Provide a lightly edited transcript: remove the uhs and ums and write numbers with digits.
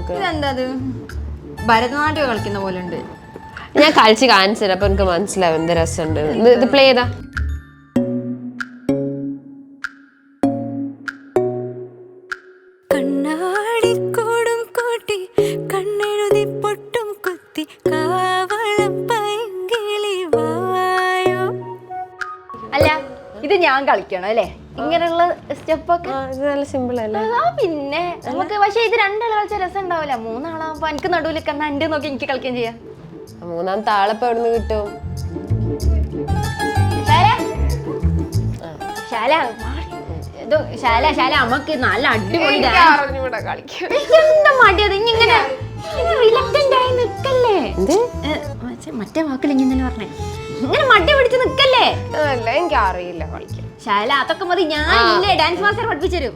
നമുക്ക്. ഇതെന്താ ഭരതനാട്യം കളിക്കുന്ന പോലെ ഉണ്ട്. ഞാൻ കളിച്ച് കാണിച്ചു തരാം, അപ്പൊ എനിക്ക് മനസ്സിലാവും എന്ത് രസമുണ്ട്. ഇത് പ്ലേ ചെയ്താ. അല്ല ഇത് ഞാൻ കളിക്കണം അല്ലേ? ഇങ്ങനെയുള്ള സ്റ്റെപ്പ് ഒക്കെ നല്ല സിമ്പിൾ അല്ലേ? പിന്നെ നമുക്ക് പക്ഷെ ഇത് രണ്ടാള് കളിച്ച രസം ഉണ്ടാവില്ല. മൂന്നാളാകുമ്പോ എനിക്ക് നടുവിലേക്ക് എന്നാ എന്റെ നോക്കി എനിക്ക് കളിക്കുകയും ചെയ്യാം. മൂന്നാമത്തെ ആളെപ്പോ എവിടുന്ന് കിട്ടും? ശാല നമുക്ക് നല്ല അടിപൊളി കളിക്കും. എന്താ മടിയത് ഇങ്ങനെ റിലക്റ്റന്റ് ആയി നിക്കല്ലേ? മറ്റേ വാക്കിൽ ഇങ്ങനെ പറഞ്ഞേ, ഇങ്ങനെ മടി പിടിച്ച് നിക്കല്ലേ? അല്ല എനിക്ക് അറിയില്ല കളിക്കാൻ. ശാല അതൊക്കെ മതി, ഞാൻ ഡാൻസ് മാസ്റ്റർ പഠിപ്പിച്ചു തരും.